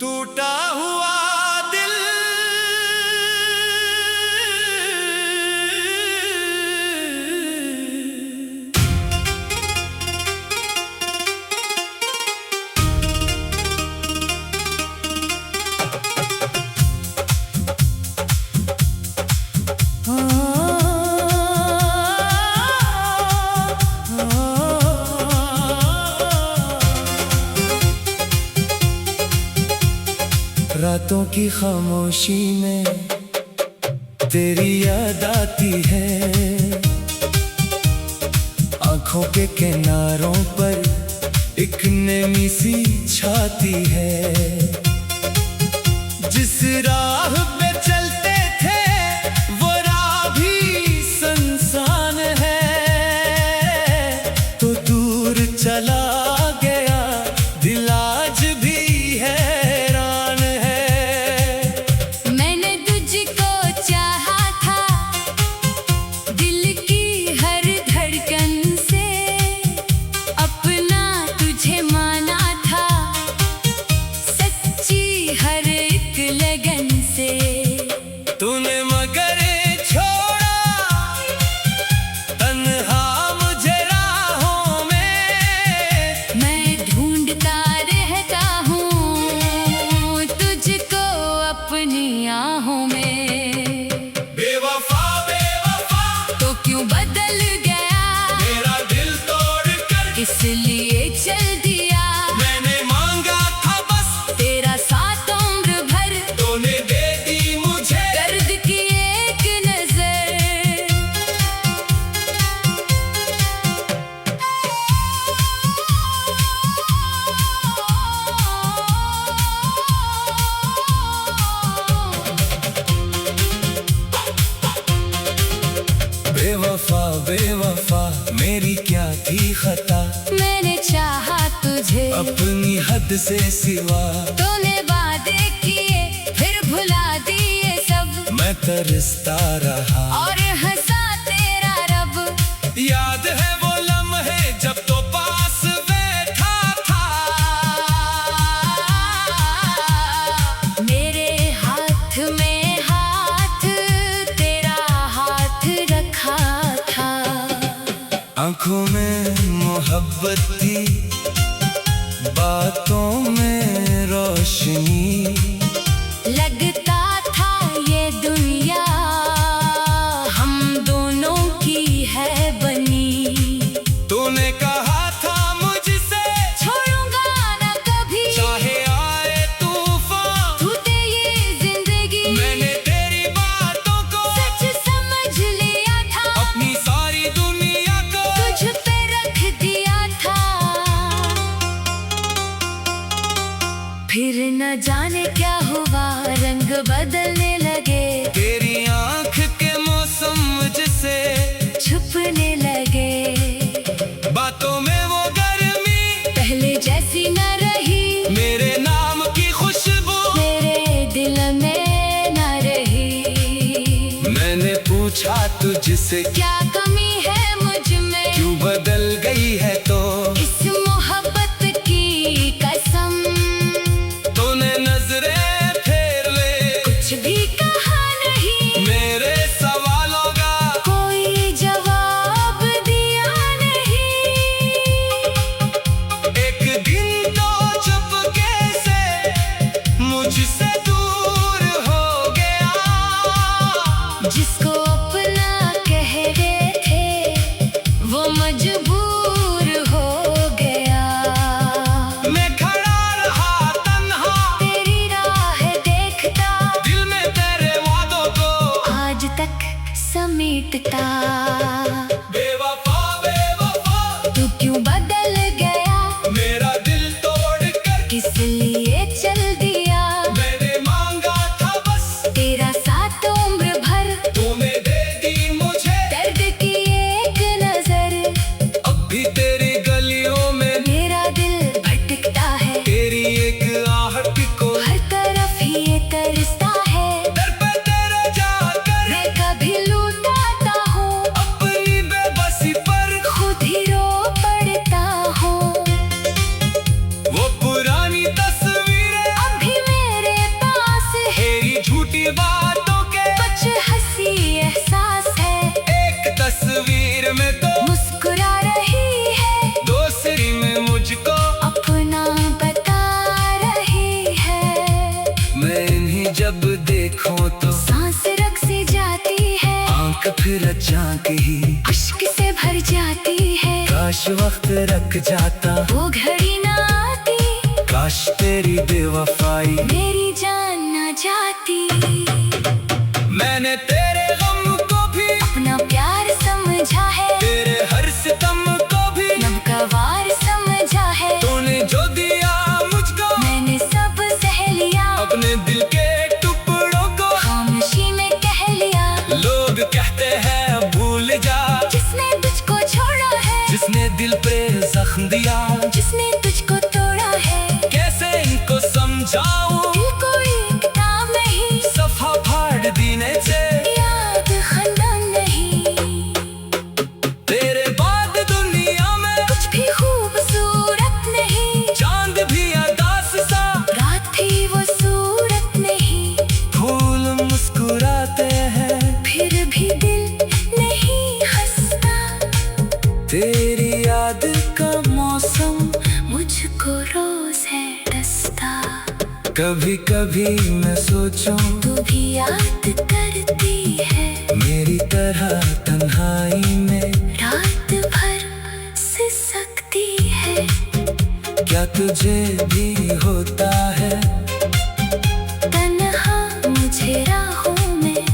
टूटा हुआ दिल रातों की खामोशी में तेरी याद आती है, आंखों के किनारों पर एक नमी सी छाती है। जिस राह पे चलते थे वो राह भी सुनसान है, तो दूर चला गया दिल आज भी हैरान है। मैंने तुझको चाहा था दिल की हर धड़कन से, अपना तुझे माना था सच्ची हर एक लगन से। तूने मगर छोड़ा तन्हा मुझे राहों में, मैं ढूंढता रहता हूँ तुझको अपनी आहों में। बेवफा बेवफा तो क्यों बदल गया मेरा दिल तोड़ कर, इसलिए चल दिया। मैंने मांगा था बस तेरा साथ उम्र भर, तूने दे दी मुझे दर्द की एक नजर। बेवफा बेवफा मेरी क्या थी खता, मैंने चाहा तुझे अपनी हद से सिवा। तूने वादे किए फिर भुला दिए सब, मैं तरसता रहा और हंसा तेरा रब। याद है वो लम्हे जब तो पास बैठा था, मेरे हाथ में हाथ तेरा हाथ रखा था। आंखों में मोहब्बत थी, बातों में रोशनी, लगता था ये दुनिया हम दोनों की है बनी। तूने कहा था मुझसे छोड़ूंगा ना कभी, चाहे आए तूफान, छूटे ये जिंदगी। मैंने तेरी बातों को सच समझ लिया था, अपनी सारी दुनिया को तुझ पे रख दिया था। फिर न जाने क्या हुआ, रंग बदलने लगे, तेरी आंख के मौसम मुझसे छुपने लगे। बातों में वो गर्मी पहले जैसी न रही, मेरे नाम की खुशबू मेरे दिल में न रही। मैंने पूछा तुझसे क्या कमी है मुझ में, क्यों बदल गई है तो, इस मोहब्बत की कसम। तूने नजरें फेर ले, कुछ भी कहा नहीं, मेरे सवालों का कोई जवाब दिया नहीं। एक दिन तो चुपके से मुझसे दूर हो गया, जिसको अपना कह गया देखो तो सांस रख से जाती है, आंख फिर अचानक ही इश्क से भर जाती है। काश वक्त रख जाता, वो घड़ी ना आती, काश तेरी बेवफाई मेरी जान ना जाती। मैंने तेरे गम को भी अपना प्यार समझा है, तेरे हर सितम को भी नमकवार समझा है। तूने जो दिया मुझको मैंने सब सह लिया, अपने दिल के टुकड़ों को खामोशी में कह लिया। लोग कहते हैं भूल जा, जिसने तुझको छोड़ा है, जिसने दिल पे जख्म दिया, जिसने तुझको तोड़ा है। कैसे इनको समझाऊं, दिल कोई किताब नहीं, सफा फाड़ देने से याद खंडन नहीं। तेरे बाद दुनिया में कुछ भी खूबसूरत नहीं, चांद भी अदास सा, रात भी वो सूरत नहीं। फूल मुस्कुराते हैं फिर भी दिल नहीं हंसता, तेरी याद का मौसम मुझको रोज है डसता। कभी कभी मैं सोचूं तू भी याद करती है, मेरी तरह तन्हाई में रात भर सिसकती है। क्या तुझे भी होता है, तन्हा मुझे राहों में,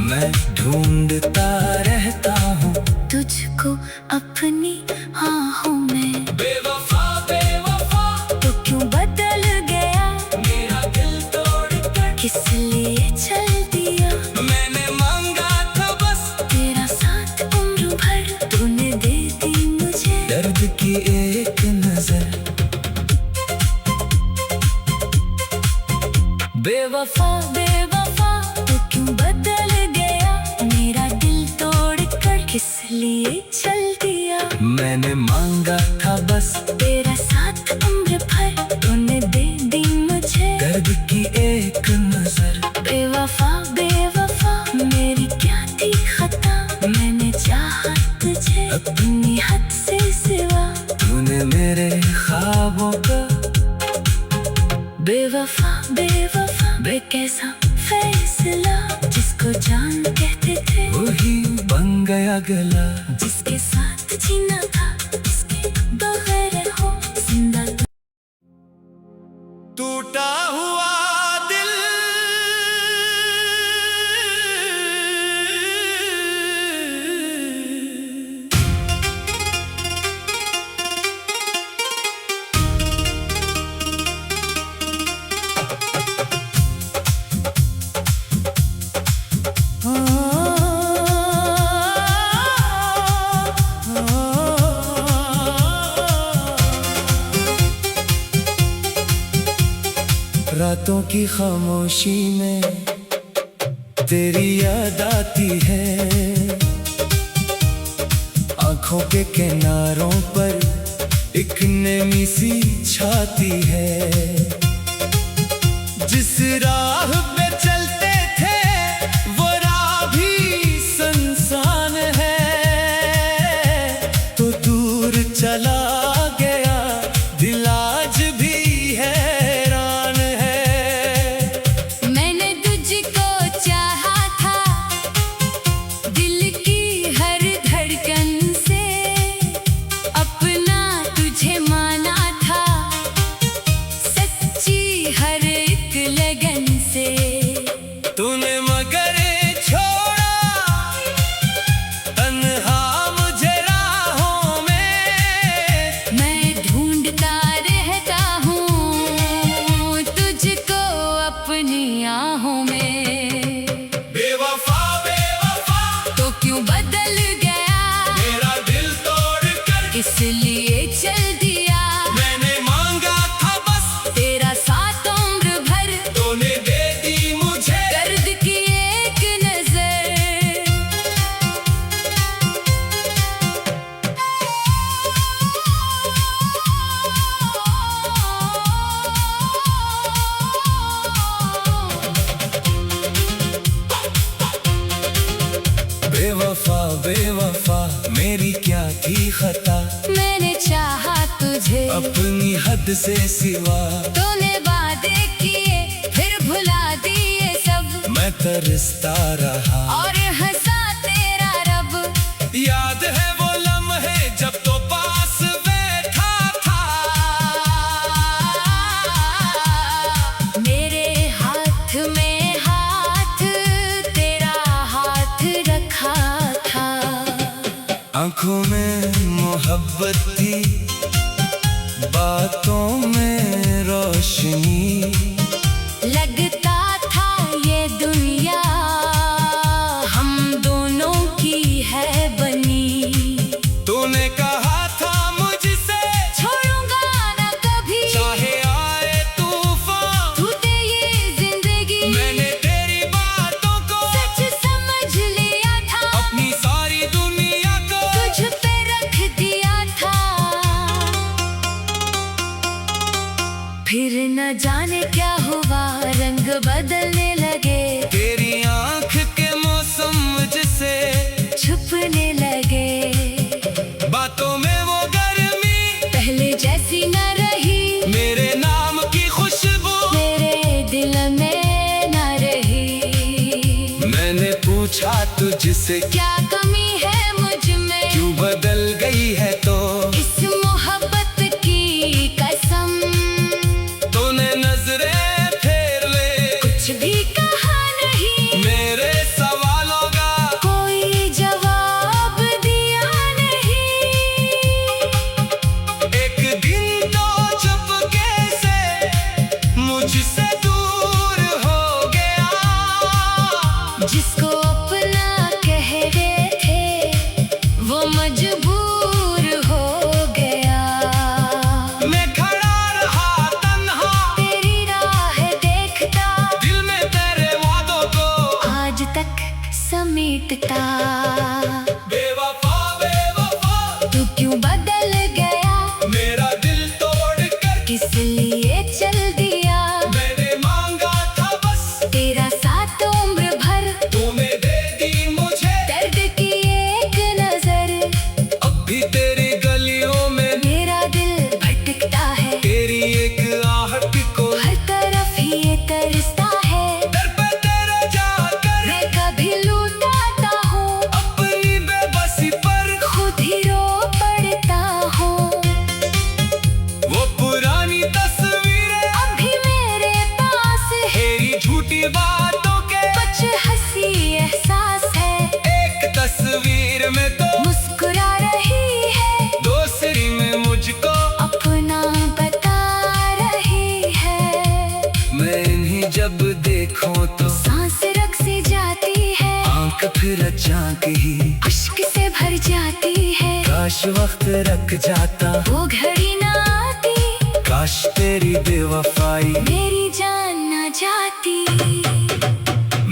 मैं ढूंढता रहता हूँ तुझको अपनी आहों में। बेवफा बेवफा तो क्यों बदल गया, मेरा दिल तोड़ कर, किस लिए चल दिया। मैंने मांगा था बस तेरा साथ उम्र भर, तूने दे दी मुझे दर्द की एक नजर। बेवफा बेवफा तो क्यों बदल गया, मेरा दिल तोड़ कर किस लिए चल दिया। मैंने मांगा था बस तेरा साथ उम्र भर, तूने दे दी मुझे दर्द की एक नजर। बेवफा बेवफा मेरी क्या थी खता, मैंने चाहा तुझे अपनी हद से सिवा। तूने मेरे ख्वाबों का बेवफा बेवफा बे कैसा फैसला, जिसको जान कहते थे वही बन गया गला। जिसके साथ जीना था, उसके बगैर हो जिंदा। टूटा हुआ दिल रातों की खामोशी में तेरी याद आती है, आंखों के किनारों पर एक नमी सी छाती है। जिस राह पे चलते थे वो राह भी सुनसान है, तो दूर चला गया दिल आज भी हैरान है। मैंने तुझको चाहा था, दिल की हर धड़कन से अपना तुझे माना था, सच्ची हर एक लगन से। तूने मगर छोड़ा तन्हा मुझे राहों में, मैं ढूंढता रहता हूँ तुझको अपनी आहों में। बेवफा बेवफा तो क्यों बदल गया, मेरा दिल तोड़ कर, किस लिए चल दिया। मैंने मांगा था बस तेरा साथ उम्र भर, तूने दे दी मुझे दर्द की एक नजर। बेवफा बेवफा मेरी क्या थी खता, मैंने चाहा तुझे अपनी हद से सिवा। तूने वादे किए फिर भुला दिए, मैं तरसता रहा। और हंसा तेरा रब। याद है वो लम्हे जब तो पास बैठा था, मेरे हाथ में हाथ तेरा हाथ रखा था। आंखों में मोहब्बत थी, बातों में रोशनी। लगता था ये दुनिया हम दोनों की है बनी। तूने कहा था मुझसे छोड़ूंगा ना कभी, चाहे आए तूफान, टूटे ये जिंदगी। मैंने तेरी बातों को सच समझ लिया था, अपनी सारी दुनिया को तुझ पे रख दिया था। फिर न जाने क्या हुआ, रंग बदलने लगे, तेरी आंख के मौसम मुझसे छुपने लगे। बातों में वो गर्मी पहले जैसी न रही, मेरे नाम की खुशबू मेरे दिल में न रही। मैंने पूछा तुझसे क्या कमी है मुझ में, क्यों बदल गई है तो इस मोहब्बत की कसम। तूने नजरें फेर ले, कुछ भी कहा नहीं, मेरे सवालों का कोई जवाब दिया नहीं। एक दिन तो चुपके से मुझसे दूर हो गया, जिसको अपना कह रहे थे वो मजबूर हो गया। मैं खड़ा रहा तन्हा, तेरी राह देखता, दिल में तेरे वादों को आज तक समेटता। बेवफा बेवफा तू क्यों बदल गया, मेरा दिल तोड़ कर किस लिए चल दिया। मैंने मांगा था बस तेरा साथ उम्र भर, तूने दे दी मुझे दर्द की एक नजर। अब भी तेरी गलियों में मेरा दिल भटकता है, तेरी एक आहट को हर तरफ ये तरसता है। दर पे तेरे जाकर मैं कभी लूटाता हूँ, अपनी बेबसी पर खुद ही रो पड़ता हूँ। वो पुरानी तस्वीरें अभी मेरे पास है, तेरी झूठी बातों के कुछ हंसी एहसास है। एक तस्वीर में तो मुस्कुरा रही है, दूसरी में मुझको अपना बता रही है। मैं इन्हीं जब देखूं तो सांस रख से जाती है, आंख फिर अचानक ही अश्क से भर जाती है। काश वक्त रख जाता, वो घड़ी ना आती, काश तेरी बेवफाई मेरी जान ना जाती।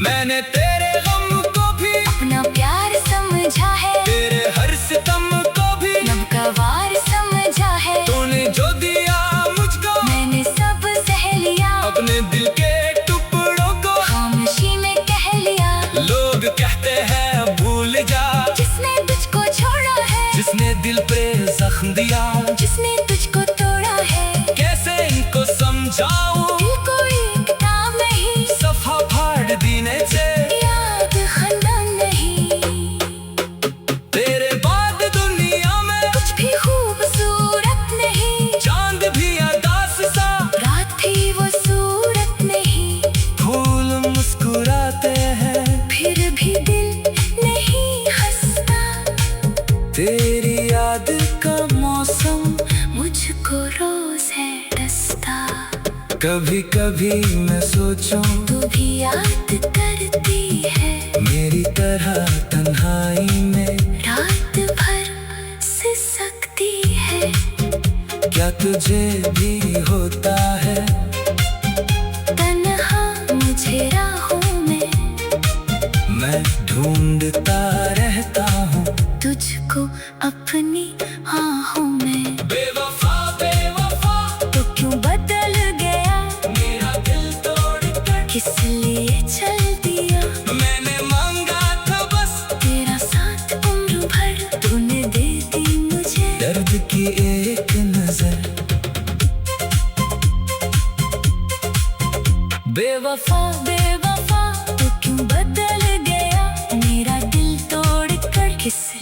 मैंने तेरे गम को भी अपना प्यार समझा है, तेरे हर सितम को भी नमकवार समझा है। तूने जो दिया मुझको मैंने सब सह लिया, अपने दिल के टुकड़ों को खामोशी में कह लिया। लोग कहते हैं भूल जा, जिसने तुझको छोड़ा है, जिसने दिल पे जख्म दिया, जिसने तुझको तोड़ा है। कैसे इनको समझाऊं, दिल को एक नाम नहीं, सफा फाड़ देने से याद खंडन नहीं। तेरे बाद दुनिया में कुछ भी खूबसूरत नहीं, चांद भी अदास सा, रात भी वो सूरत नहीं। फूल मुस्कुराते हैं फिर भी दिल नहीं हंसता, तेरी याद का मौसम मुझको रोज है डसता। कभी कभी मैं सोचूं तू भी याद करती है, मेरी तरह तन्हाई में रात भर सिसकती है। क्या तुझे भी होता है तन्हा मुझे राहों में, मैं ढूंढता रहता हूँ तुझको अपनी आहों में। बेवफा बेवफा तो क्यों बदल गया, मेरा दिल तोड़ कर किस लिए चल दिया। मैंने मांगा था बस तेरा साथ उम्र भर, तूने दे दी मुझे दर्द की एक नजर। बेवफा बेवफा, तो क्यों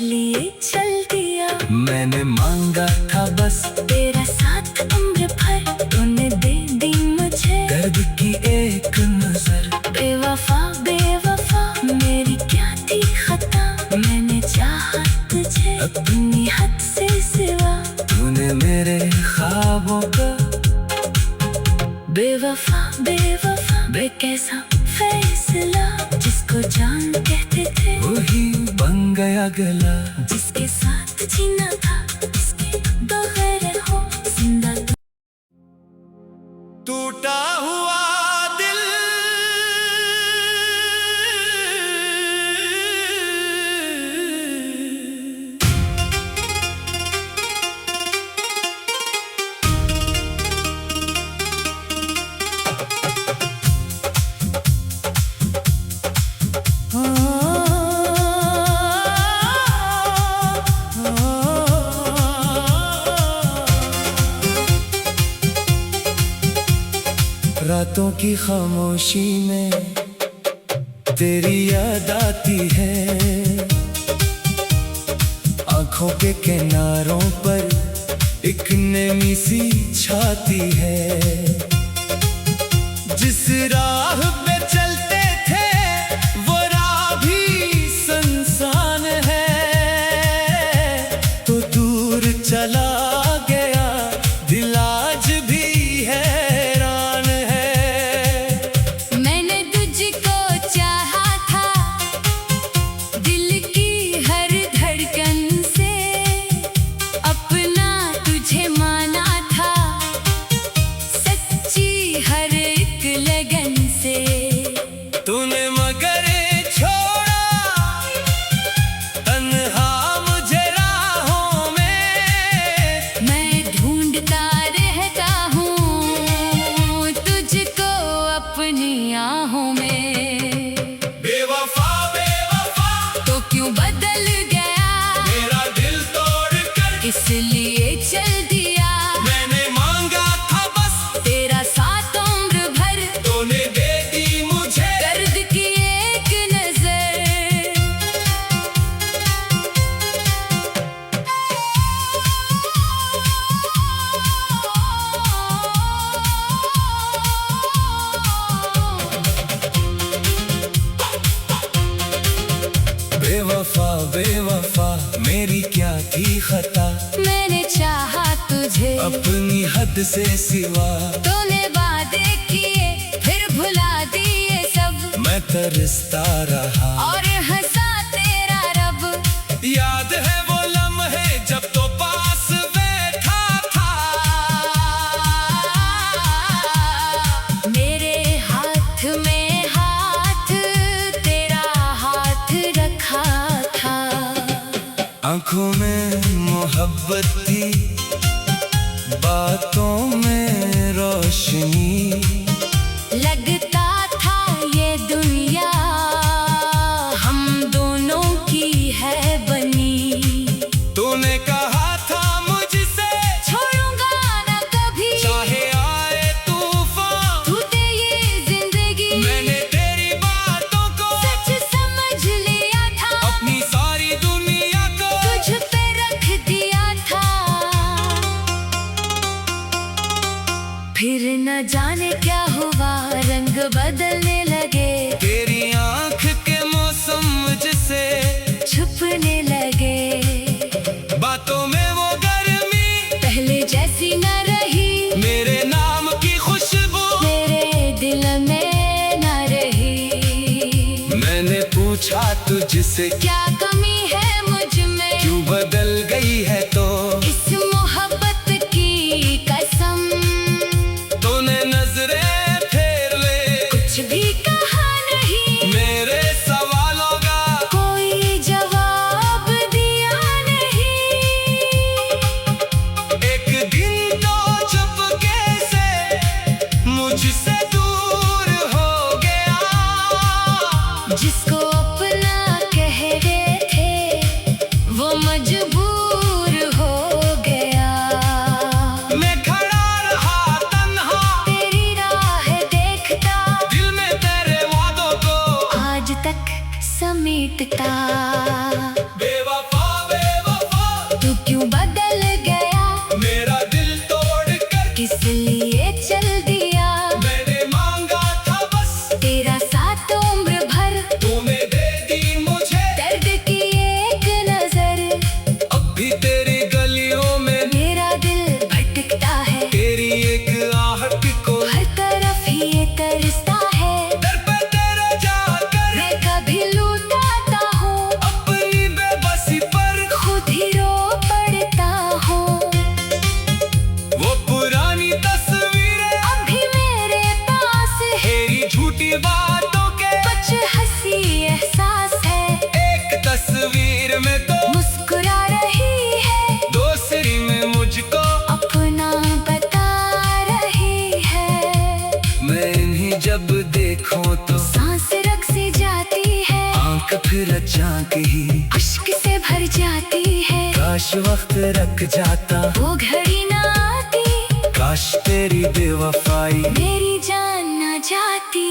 इसलिए चल दिया। मैंने मांगा था बस तेरा साथ उम्र भर, तूने दे दी मुझे दर्द की एक नजर। बेवफा बेवफा मेरी क्या थी खता, मैंने चाहा तुझे अपनी हद से सिवा। तूने मेरे ख्वाबों का बेवफा बेवफा बे कैसा फैसला, जिसको जान कहते थे वही बन गया गला। जिसके साथ जीना था उसके बगैर हो जिंदा। टूटा हुआ दिल रातों की खामोशी में तेरी याद आती है। आंखों के किनारों पर एक नमी सी छाती है। जिस राह पे चलते थे वो राह भी सुनसान है। तो दूर चला गया दिल आज भी हैरान है। मैंने तुझको चाहा था दिल की हर धड़कन से, अपना तुझे माना था सच्ची हर एक लगन से। तूने मगर छोड़ा तन्हा मुझे राहों में। मैं ढूंढता रहता हूँ तुझको अपनी आहों में। बेवफा बेवफा तो क्यों बदल गया मेरा दिल तोड़ कर, इसलिए चल दिया। मैंने मांगा था बस तेरा साथ उम्र भर, तूने दे दी मुझे दर्द की एक नजर। बेवफा बेवफा मेरी क्या थी खता, मैंने चाहा तुझे अपनी हद से सिवा। तूने वादे किए फिर भुला दिए सब, मैं तरसता रहा और हंसा तेरा रब। याद है वो लम्हे जब तो पास बैठा था। मेरे हाथ में हाथ तेरा हाथ रखा था। आंखों में मोहब्बत थी, बातों में रोशनी। लगता था ये दुनिया हम दोनों की है बनी। तूने कहा था मुझसे छोड़ूंगा ना कभी, चाहे आए तूफान तू दे ये जिंदगी। मैंने तेरी बातों को सच समझ लिया था, अपनी सारी दुनिया को तुझ पे रख दिया था। फिर न जाने क्या हुआ, रंग बदलने लगे, तेरी आंख के मौसम मुझसे छुपने लगे। बातों में वो गर्मी पहले जैसी न रही, मेरे नाम की खुशबू मेरे दिल में न रही। मैंने पूछा तुझसे क्या कमी है मुझ में, क्यों बदल गई है तो इस मोहब्बत की कसम। तूने नजरें फेर ले, कुछ भी कहा नहीं, मेरे सवालों का कोई जवाब दिया नहीं। एक दिन तो चुपके से मुझसे दूर हो गया। जिसको अपना कह रहे थे वो मजबूर हो गया। मैं खड़ा रहा तन्हा तेरी राह देखता, दिल में तेरे वादों को आज तक समेटता। बेवफा जब देखो तो सांस रग से जाती है, आंख फिर अचानक ही अश्क से भर जाती है। काश वक्त रख जाता, वो घड़ी ना आती, काश तेरी बेवफाई मेरी जान ना जाती।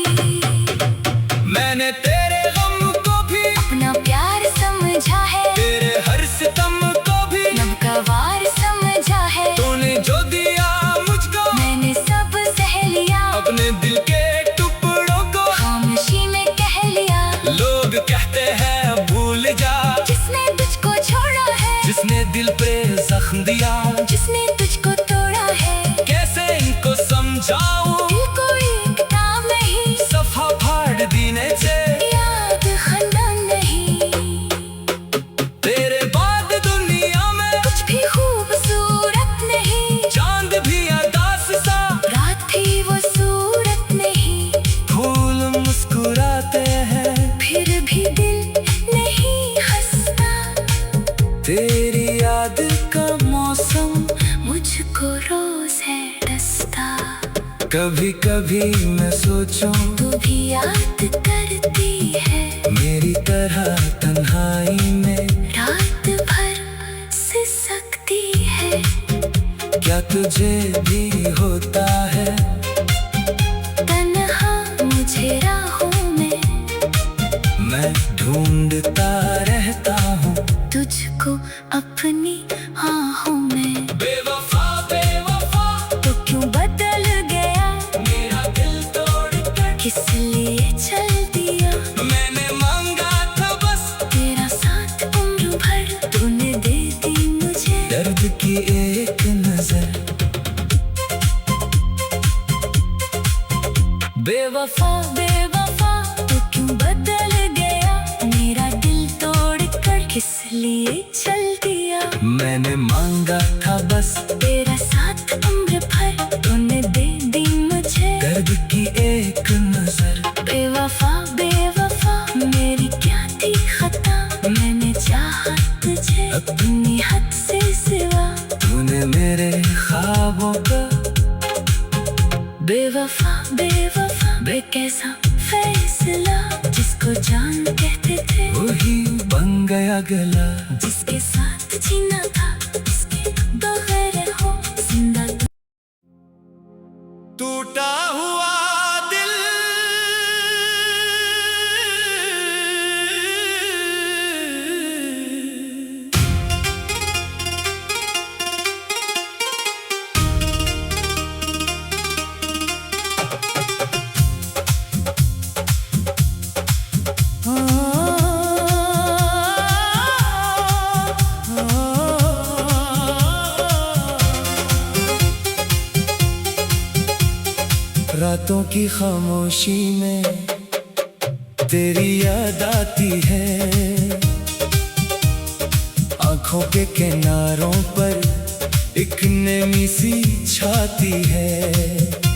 मैंने तेरे गम को भी अपना प्यार समझा है, तेरे हर सितम को भी नवकवार समझा है। तूने जो दिया मुझको मैंने सब सह लिया, अपने दिल के टुकड़ों को खामोशी में कह लिया। लोग कहते हैं भूल जा, जिसने तुझको छोड़ा है, जिसने दिल पे जख्म दिया, जिसने तुझको तोड़ा है। कैसे इनको समझाऊं, दिल को एक नाम नहीं, सफा फाड़ देने से याद खंडन नहीं। तेरे बाद दुनिया में कुछ भी खूबसूरत नहीं, चांद भी अदास सा, रात भी वो सूरत नहीं। फूल मुस्कुराते हैं फिर भी दिल नहीं हंसता, तेरी याद का मौसम मुझको रोज है डसता। कभी कभी मैं सोचूं तू भी याद करती है, मेरी तरह तन्हाई में रात भर सिसकती है। क्या तुझे भी होता है, तन्हा मुझे राहों में, मैं ढूंढता रहता हूँ तुझको अपनी आहों में। बेवफा बेवफा तो क्यों बदल गया, मेरा दिल तोड़कर किस लिए चल दिया। मैंने मांगा था बस तेरा साथ उम्र भर, तूने दे दी मुझे दर्द की एक नजर। बेवफा बेवफा तो क्यों बदल गया, मेरा दिल तोड़कर किस लिए चल दिया। मैंने मांगा था बस तेरा साथ उम्र भर, तूने दे दी मुझे दर्द की एक नजर। बेवफा बेवफा मेरी क्या थी खता, मैंने चाहा तुझे अपनी हद से सिवा। तूने मेरे ख्वाबों का बेवफा बेवफा बे कैसा फैसला, जिसको जान कहते थे वही बन गया गला। जिसके साथ जीना था, उसके बगैर हो जिंदा। टूटा हुआ दिल रातों की खामोशी में तेरी याद आती है, आंखों के किनारों पर एक नमी सी छाती है।